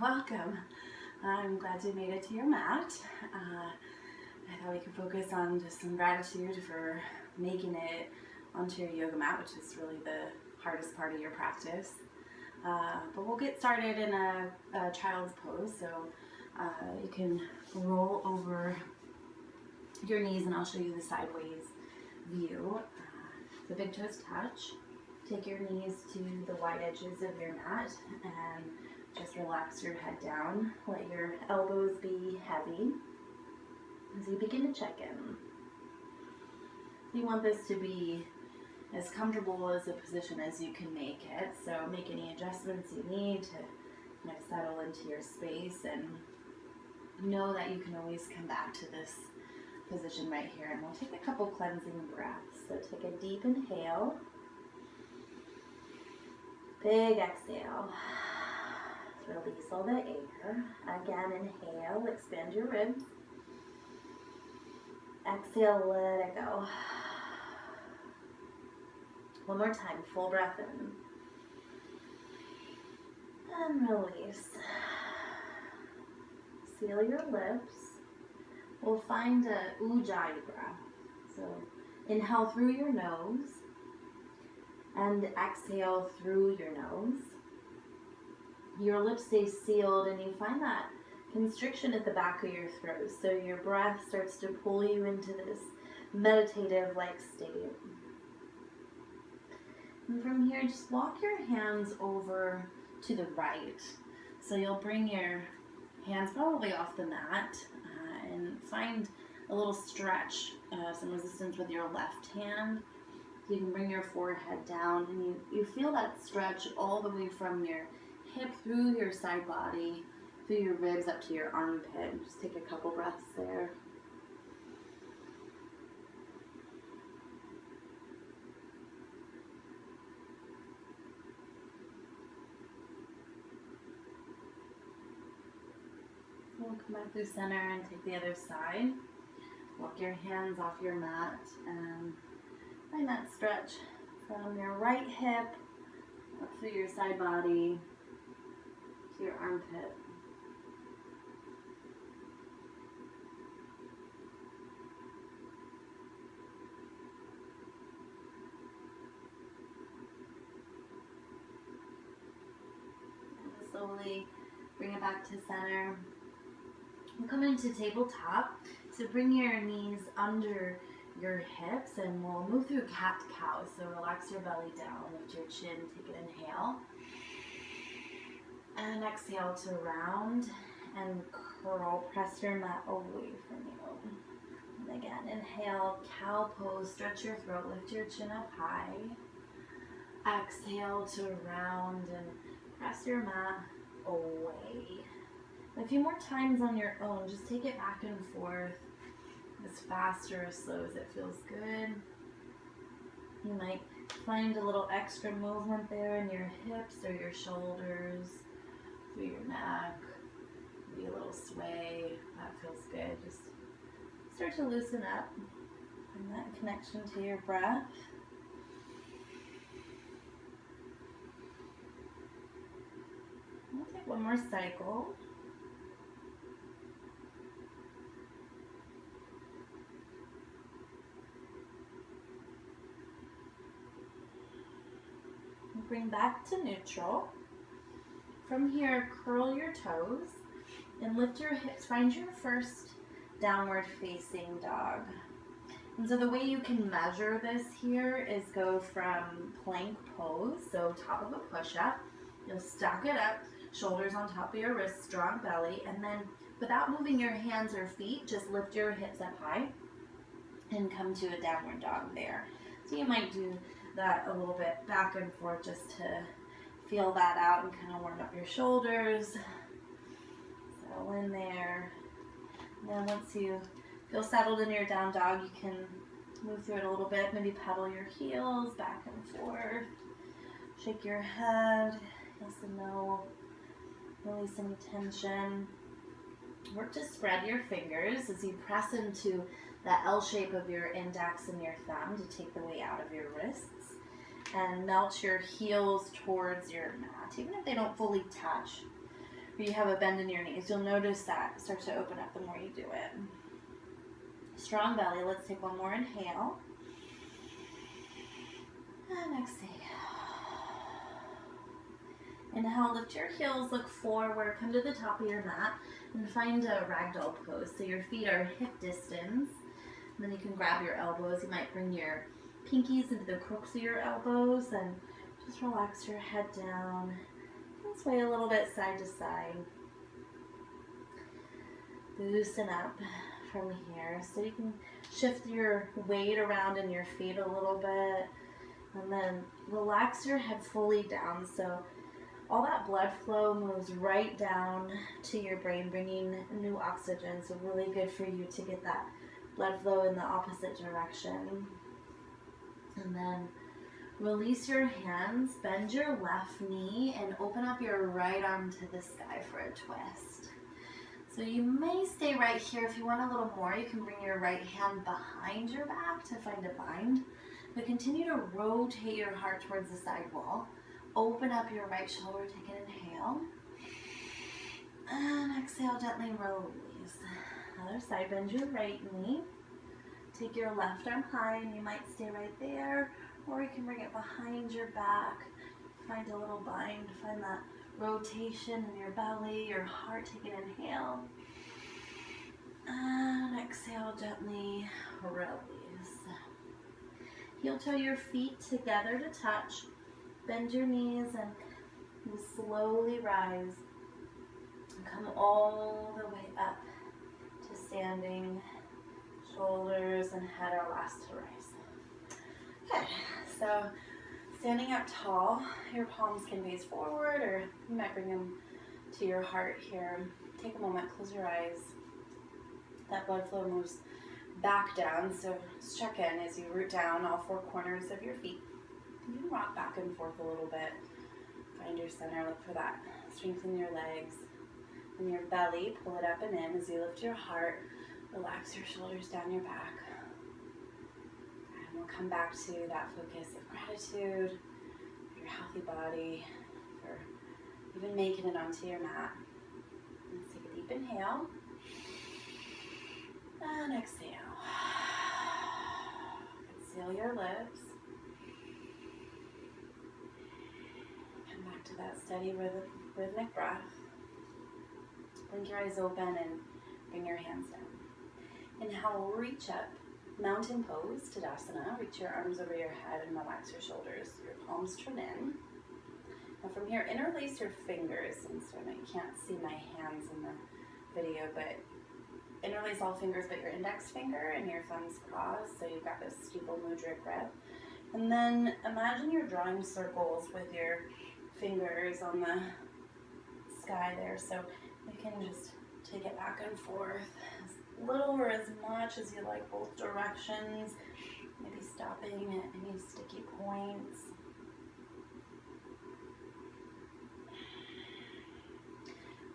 welcome. I'm glad you made it to your mat. I thought we could focus on just some gratitude for making it onto your yoga mat, which is really the hardest part of your practice. But we'll get started in a child's pose. So you can roll over your knees and I'll show you the sideways view. The big toes touch. Take your knees to the wide edges of your mat and just relax your head down. Let your elbows be heavy as you begin to check in. You want this to be as comfortable as a position as you can make it. So make any adjustments you need to kind of settle into your space, and know that you can always come back to this position right here. And we'll take a couple cleansing breaths. So take a deep inhale. Big exhale. Release all the air. Again, inhale, expand your ribs. Exhale, let it go. One more time, full breath in. And release. Seal your lips. We'll find a Ujjayi breath. So inhale through your nose and exhale through your nose. Your lips stay sealed and you find that constriction at the back of your throat. So your breath starts to pull you into this meditative-like state. And from here, just walk your hands over to the right. So you'll bring your hands probably off the mat and find a little stretch, some resistance with your left hand. You can bring your forehead down and you feel that stretch all the way from your hip through your side body, through your ribs up to your armpit. Just take a couple breaths there. We'll come back through center and take the other side. Walk your hands off your mat and find that stretch from your right hip up through your side body to your armpit. And slowly bring it back to center. We'll come into tabletop. So bring your knees under your hips and we'll move through cat-cow. So relax your belly down, lift your chin, take an inhale. And exhale to round and curl. Press your mat away from you. And again, inhale, cow pose, stretch your throat, lift your chin up high. Exhale to round and press your mat away. A few more times on your own, just take it back and forth as fast or as slow as it feels good. You might find a little extra movement there in your hips or your shoulders, through your neck, maybe a little sway. That feels good. Just start to loosen up and that connection to your breath. We'll take one more cycle. Bring back to neutral. From here, curl your toes and lift your hips. Find your first downward facing dog. And so the way you can measure this here is go from plank pose, so top of a push-up. You'll stack it up, shoulders on top of your wrists, strong belly, and then without moving your hands or feet, just lift your hips up high and come to a downward dog there. So you might do that a little bit back and forth just to feel that out and kind of warm up your shoulders. Settle in there. And then once you feel settled in your down dog, you can move through it a little bit. Maybe pedal your heels back and forth. Shake your head. Yes and no. Release any tension. Work to spread your fingers as you press into the L shape of your index and your thumb to take the weight out of your wrists. And melt your heels towards your mat, even if they don't fully touch. or you have a bend in your knees, you'll notice that start to open up the more you do it. Strong belly. Let's take one more inhale. And exhale. Inhale, lift your heels, look forward, come to the top of your mat, and find a ragdoll pose. So your feet are hip distance. And then you can grab your elbows. You might bring your pinkies into the crooks of your elbows and just relax your head down. And sway a little bit side to side. Loosen up from here. So you can shift your weight around in your feet a little bit. And then relax your head fully down. So all that blood flow moves right down to your brain, bringing new oxygen. So really good for you to get that blood flow in the opposite direction. And then release your hands, bend your left knee, and open up your right arm to the sky for a twist. So you may stay right here. If you want a little more, you can bring your right hand behind your back to find a bind. But continue to rotate your heart towards the side wall. Open up your right shoulder, take an inhale. And exhale, gently release. Other side, bend your right knee. Take your left arm high, and you might stay right there. Or you can bring it behind your back. Find a little bind, find that rotation in your belly, your heart, take an inhale. And exhale, gently release. Heel toe your feet together to touch. Bend your knees and you slowly rise. Come all the way up to standing. Shoulders and head are last to rise. Okay, so standing up tall, your palms can face forward or you might bring them to your heart here. Take a moment, close your eyes. That blood flow moves back down, so just check in as you root down all four corners of your feet. You can rock back and forth a little bit. Find your center, look for that. Strengthen your legs and your belly. Pull it up and in as you lift your heart. Relax your shoulders down your back. And we'll come back to that focus of gratitude for your healthy body, for even making it onto your mat. Let's take a deep inhale. And exhale. Seal your lips. To that steady rhythmic breath. Blink your eyes open and bring your hands down. Inhale, reach up, mountain pose, Tadasana. Reach your arms over your head and relax your shoulders. Your palms turn in. Now from here, interlace your fingers. And so you can't see my hands in the video, but interlace all fingers but your index finger and your thumbs crossed. So you've got this steeple mudra grip. And then imagine you're drawing circles with your fingers on the sky there, so you can just take it back and forth as little or as much as you like, both directions, maybe stopping at any sticky points.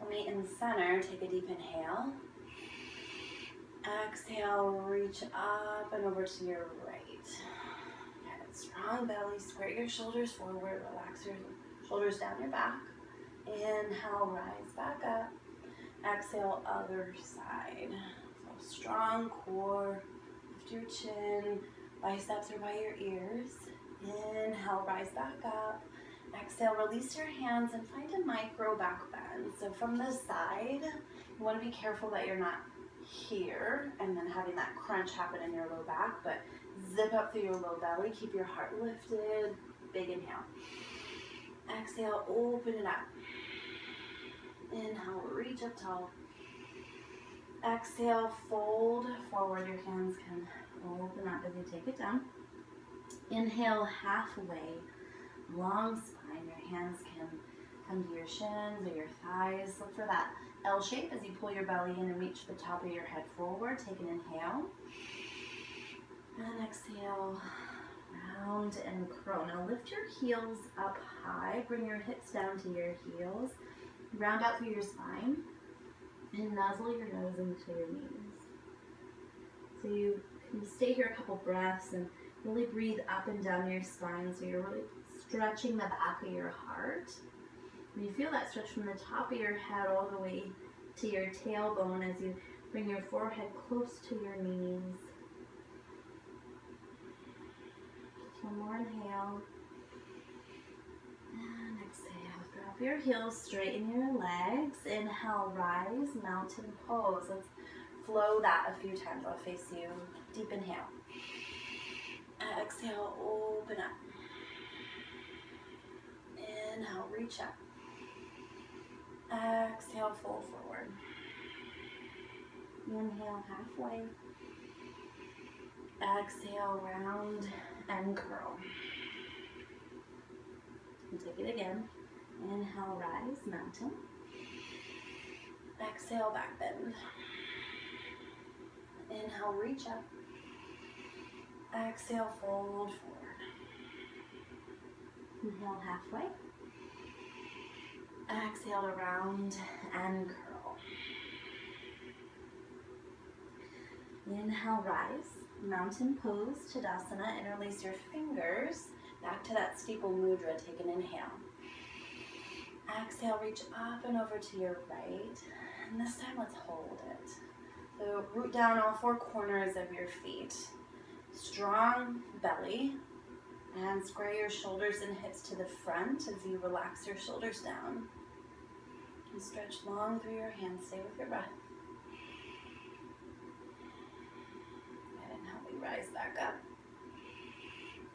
We'll meet in the center. Take a deep inhale. Exhale, reach up and over to your right. Good. Strong belly, square your shoulders forward, relax your shoulders down your back. Inhale, rise back up. Exhale, other side. So strong core. Lift your chin. Biceps are by your ears. Inhale, rise back up. Exhale, release your hands and find a micro back bend. So from the side, you want to be careful that you're not here and then having that crunch happen in your low back, but zip up through your low belly. Keep your heart lifted. Big inhale. Exhale, open it up. Inhale, reach up tall. Exhale, fold forward. Your hands can open up as you take it down. Inhale, halfway. Long spine. Your hands can come to your shins or your thighs. Look for that L shape as you pull your belly in and reach the top of your head forward. Take an inhale. And exhale. Round and curl. Now lift your heels up high. Bring your hips down to your heels. Round out through your spine. And nozzle your nose into your knees. So you can stay here a couple breaths and really breathe up and down your spine so you're really stretching the back of your heart. And you feel that stretch from the top of your head all the way to your tailbone as you bring your forehead close to your knees. Just one more inhale. And exhale. Drop your heels, straighten your legs. Inhale, rise, mountain pose. Let's flow that a few times. I'll face you. Deep inhale. Exhale, open up. Inhale, reach up. Exhale, fold forward. Inhale, halfway. Exhale, round and curl. And take it again. Inhale, rise, mountain. Exhale, back bend. Inhale, reach up. Exhale, fold forward. Inhale, halfway. Exhale, around and curl. Inhale, rise. Mountain pose, Tadasana. Interlace your fingers back to that steeple mudra. Take an inhale. Exhale, reach up and over to your right. And this time, let's hold it. So root down all four corners of your feet. Strong belly. And square your shoulders and hips to the front as you relax your shoulders down. And stretch long through your hands. Stay with your breath. And inhale, we rise back up.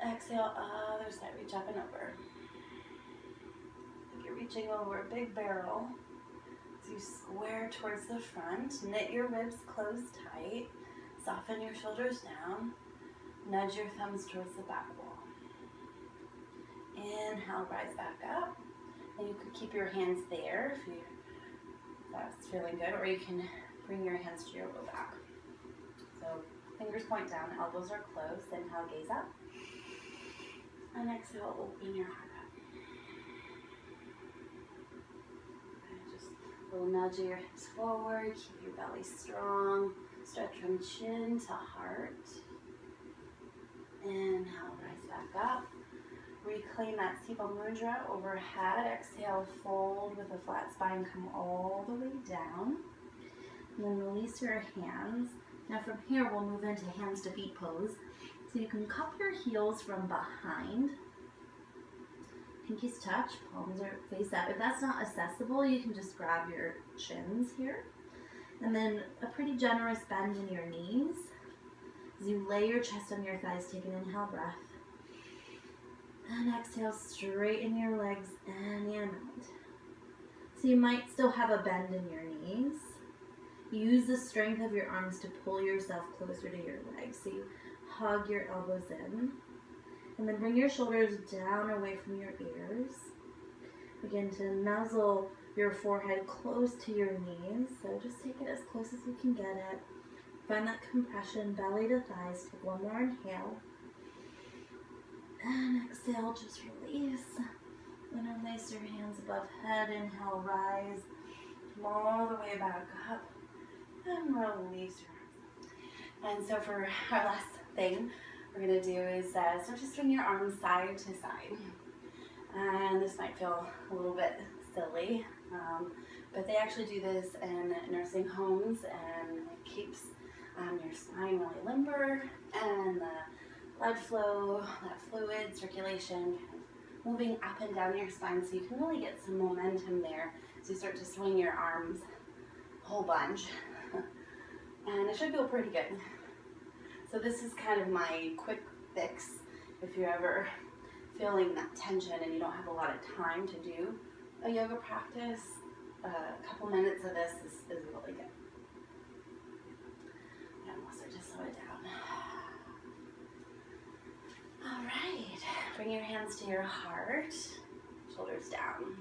Exhale, other side, reach up and over. If you're reaching over a big barrel, as you square towards the front, knit your ribs close tight, soften your shoulders down, nudge your thumbs towards the back wall. Inhale, rise back up. And you could keep your hands there if that's feeling good, or you can bring your hands to your low back. So fingers point down, elbows are closed. Inhale, gaze up. And exhale, open your heart up. And just a little nudge of your hips forward. Keep your belly strong. Stretch from chin to heart. Inhale, rise back up. Reclaim that steeple mudra overhead. Exhale, fold with a flat spine. Come all the way down. And then release your hands. Now from here, we'll move into hands to feet pose. So you can cup your heels from behind. Pinkies touch, palms are face up. If that's not accessible, you can just grab your shins here. And then a pretty generous bend in your knees. As you lay your chest on your thighs, take an inhale breath. And exhale, straighten your legs and your mount. So you might still have a bend in your knees. Use the strength of your arms to pull yourself closer to your legs. So you hug your elbows in. And then bring your shoulders down away from your ears. Begin to nuzzle your forehead close to your knees. So just take it as close as you can get it. Find that compression, belly to thighs. Take one more inhale. And exhale, just release. Interlace your hands above head. Inhale, rise. Come all the way back up. And release your arms. And so for our last thing we're going to do is start to swing your arms side to side. And this might feel a little bit silly, but they actually do this in nursing homes, and it keeps your spine really limber and the blood flow, that fluid circulation moving up and down your spine, so you can really get some momentum there as you start to swing your arms a whole bunch. And it should feel pretty good. So this is kind of my quick fix if you're ever feeling that tension and you don't have a lot of time to do a yoga practice. A couple minutes of this is really good. And we'll start to slow it down. All right, bring your hands to your heart, shoulders down.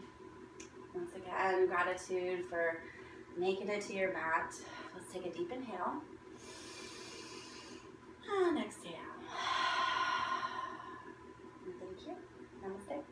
Once again, gratitude for making it to your mat. Let's take a deep inhale. And exhale. And thank you. Namaste.